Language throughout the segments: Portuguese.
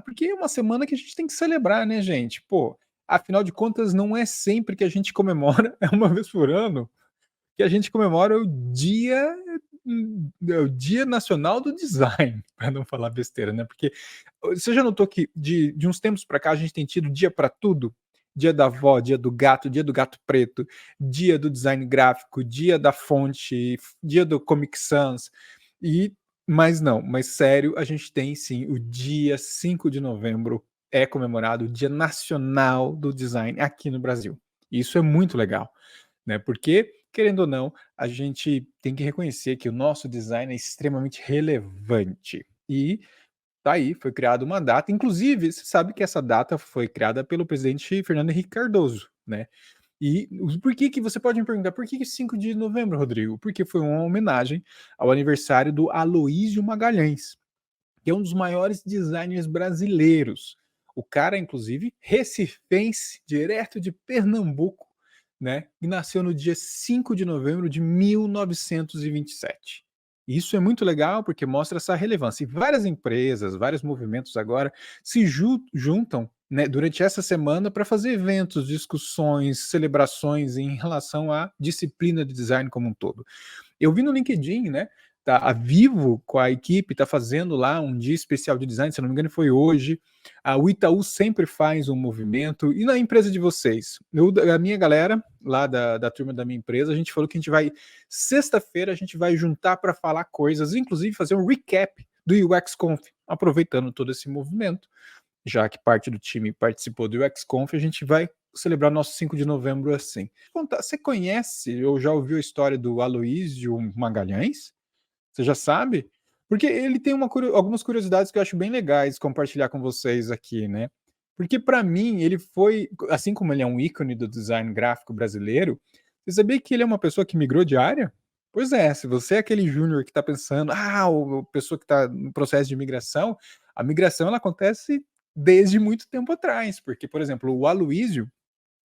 Porque é uma semana que a gente tem que celebrar, né, gente? Pô, afinal de contas, não é sempre que a gente comemora, é uma vez por ano, que a gente comemora o Dia Nacional do Design, para não falar besteira, né? Porque você já notou que de uns tempos para cá a gente tem tido dia para tudo? Dia da avó, dia do gato preto, dia do design gráfico, dia da fonte, dia do Comic Sans. E, mas não, mas sério, a gente tem sim o dia 5 de novembro é comemorado o Dia Nacional do Design aqui no Brasil. Isso é muito legal, né? Porque, querendo ou não, a gente tem que reconhecer que o nosso design é extremamente relevante. E tá aí, foi criada uma data. Inclusive, você sabe que essa data foi criada pelo presidente Fernando Henrique Cardoso, né? E por que que você pode me perguntar, por que 5 de novembro, Rodrigo? Porque foi uma homenagem ao aniversário do Aloísio Magalhães, que é um dos maiores designers brasileiros. O cara, inclusive, recifense, direto de Pernambuco, né? E nasceu no dia 5 de novembro de 1927. Isso é muito legal porque mostra essa relevância. E várias empresas, vários movimentos agora se juntam, né, durante essa semana para fazer eventos, discussões, celebrações em relação à disciplina de design como um todo. Eu vi no LinkedIn, né? Tá, a Vivo, com a equipe, está fazendo lá um dia especial de design, se não me engano, foi hoje. O Itaú sempre faz um movimento. E na empresa de vocês? A minha galera, lá da turma da minha empresa, a gente falou que a gente vai, sexta-feira, a gente vai juntar para falar coisas, inclusive fazer um recap do UXConf, aproveitando todo esse movimento. Já que parte do time participou do UXConf, a gente vai celebrar nosso 5 de novembro assim. Você conhece ou já ouviu a história do Aloísio Magalhães? Você já sabe? Porque ele tem algumas curiosidades que eu acho bem legais compartilhar com vocês aqui, né? Porque para mim ele foi, assim como ele é um ícone do design gráfico brasileiro, você sabia que ele é uma pessoa que migrou de área? Pois é, se você é aquele júnior que está pensando, a pessoa que está no processo de migração, a migração ela acontece desde muito tempo atrás, porque, por exemplo, o Aloísio,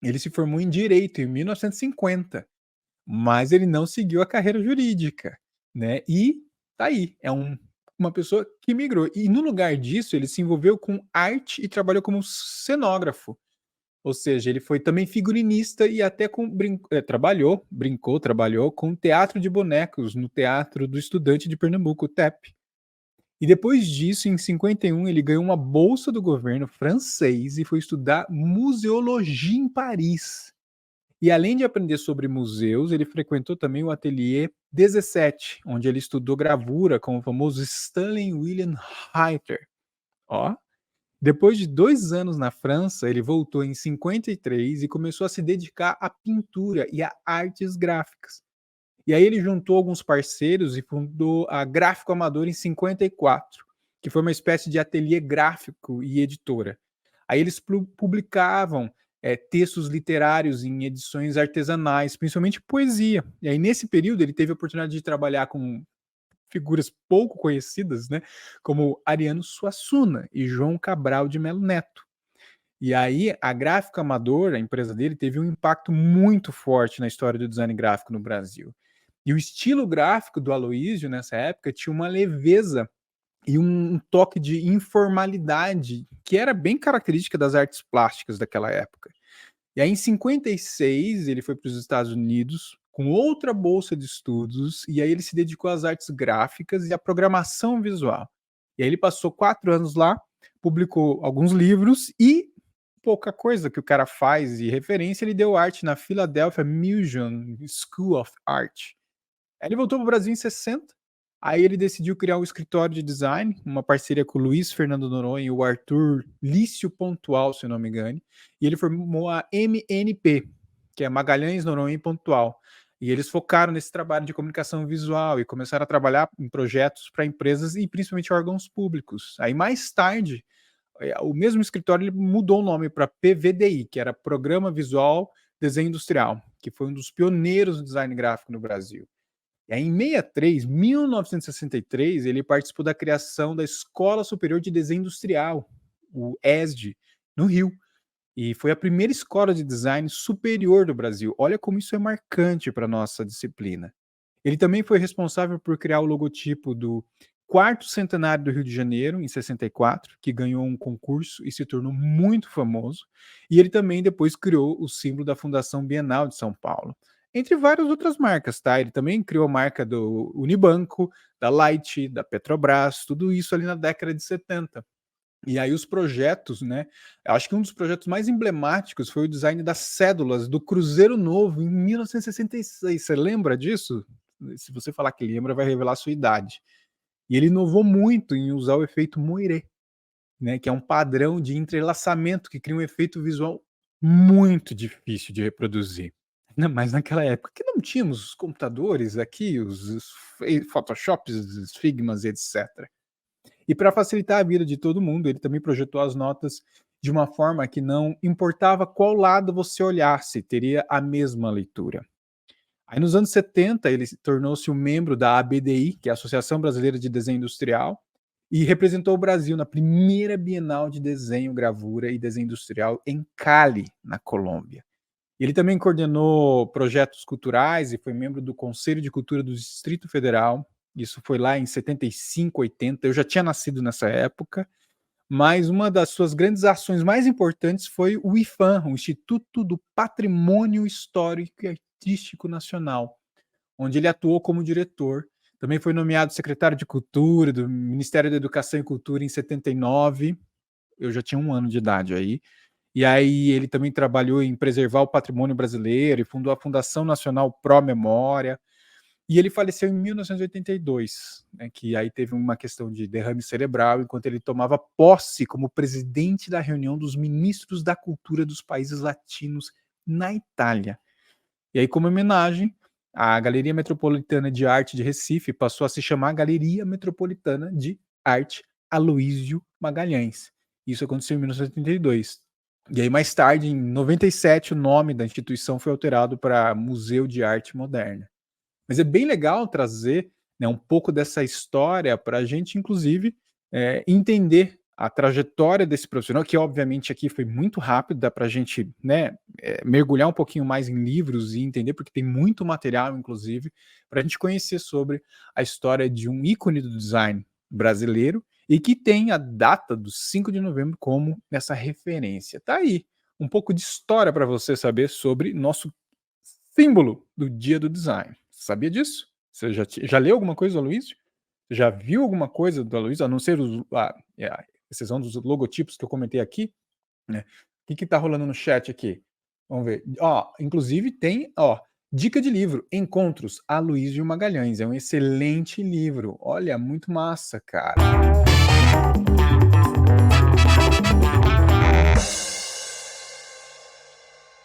ele se formou em Direito em 1950, mas ele não seguiu a carreira jurídica, né? E tá aí, é uma pessoa que migrou. E no lugar disso, ele se envolveu com arte e trabalhou como cenógrafo. Ou seja, ele foi também figurinista e até trabalhou com teatro de bonecos no Teatro do Estudante de Pernambuco, o TEP. E depois disso, em 51, ele ganhou uma bolsa do governo francês e foi estudar museologia em Paris. E além de aprender sobre museus, ele frequentou também o Ateliê 17, onde ele estudou gravura com o famoso Stanley William Hayter. Ó, depois de 2 anos na França, ele voltou em 53 e começou a se dedicar à pintura e a artes gráficas. E aí ele juntou alguns parceiros e fundou a Gráfico Amador em 54, que foi uma espécie de ateliê gráfico e editora. Aí eles publicavam textos literários em edições artesanais, principalmente poesia. E aí nesse período ele teve a oportunidade de trabalhar com figuras pouco conhecidas, né, como Ariano Suassuna e João Cabral de Melo Neto. E aí a Gráfico Amador, a empresa dele, teve um impacto muito forte na história do design gráfico no Brasil. E o estilo gráfico do Aloísio, nessa época, tinha uma leveza e um toque de informalidade que era bem característica das artes plásticas daquela época. E aí, em 56, ele foi para os Estados Unidos com outra bolsa de estudos, e aí ele se dedicou às artes gráficas e à programação visual. E aí ele passou 4 anos lá, publicou alguns livros e pouca coisa que o cara faz e referência, ele deu arte na Philadelphia Museum School of Art. Aí ele voltou para o Brasil em 60, aí ele decidiu criar um escritório de design, uma parceria com o Luiz Fernando Noronha e o Arthur Lício Pontual, se eu não me engano, e ele formou a MNP, que é Magalhães Noronha e Pontual. E eles focaram nesse trabalho de comunicação visual e começaram a trabalhar em projetos para empresas e principalmente órgãos públicos. Aí mais tarde, o mesmo escritório ele mudou o nome para PVDI, que era Programa Visual Desenho Industrial, que foi um dos pioneiros do design gráfico no Brasil. E aí, em 1963, ele participou da criação da Escola Superior de Desenho Industrial, o ESD, no Rio. E foi a primeira escola de design superior do Brasil. Olha como isso é marcante para a nossa disciplina. Ele também foi responsável por criar o logotipo do 4º centenário do Rio de Janeiro, em 64, que ganhou um concurso e se tornou muito famoso, e ele também depois criou o símbolo da Fundação Bienal de São Paulo, entre várias outras marcas, tá? Ele também criou a marca do Unibanco, da Light, da Petrobras, tudo isso ali na década de 70. E aí os projetos, né, eu acho que um dos projetos mais emblemáticos foi o design das cédulas do Cruzeiro Novo em 1966, você lembra disso? Se você falar que lembra, vai revelar a sua idade. E ele inovou muito em usar o efeito moiré, né, que é um padrão de entrelaçamento que cria um efeito visual muito difícil de reproduzir. Ainda mais naquela época que não tínhamos os computadores aqui, os Photoshops, os Figmas, etc. E para facilitar a vida de todo mundo, ele também projetou as notas de uma forma que não importava qual lado você olhasse, teria a mesma leitura. Aí nos anos 70 ele tornou-se um membro da ABDI, que é a Associação Brasileira de Desenho Industrial, e representou o Brasil na primeira Bienal de Desenho, Gravura e Desenho Industrial em Cali, na Colômbia. Ele também coordenou projetos culturais e foi membro do Conselho de Cultura do Distrito Federal. Isso foi lá em 75, 80. Eu já tinha nascido nessa época, mas uma das suas grandes ações mais importantes foi o IFAM, o Instituto do Patrimônio Histórico e Artístico Nacional, onde ele atuou como diretor. Também foi nomeado secretário de Cultura do Ministério da Educação e Cultura em 79. Eu já tinha 1 ano de idade aí. E aí ele também trabalhou em preservar o patrimônio brasileiro e fundou a Fundação Nacional Pró Memória. E ele faleceu em 1982, né, que aí teve uma questão de derrame cerebral enquanto ele tomava posse como presidente da reunião dos ministros da cultura dos países latinos na Itália. E aí, como homenagem, a Galeria Metropolitana de Arte de Recife passou a se chamar Galeria Metropolitana de Arte Aloísio Magalhães. Isso aconteceu em 1982. E aí, mais tarde, em 97, o nome da instituição foi alterado para Museu de Arte Moderna. Mas é bem legal trazer, né, um pouco dessa história para a gente, inclusive, entender a trajetória desse profissional, que obviamente aqui foi muito rápido, dá para a gente, né, mergulhar um pouquinho mais em livros e entender, porque tem muito material, inclusive, para a gente conhecer sobre a história de um ícone do design brasileiro e que tem a data do 5 de novembro como essa referência. Tá aí um pouco de história para você saber sobre nosso símbolo do Dia do Design. Sabia disso? Você já leu alguma coisa do Aloysio? Já viu alguma coisa do Aloysio, a não ser a exceção dos logotipos que eu comentei aqui, né? O que está rolando no chat aqui? Vamos ver. Ó, inclusive tem, ó, dica de livro, Encontros, Aloysio Magalhães. É um excelente livro. Olha, muito massa, cara.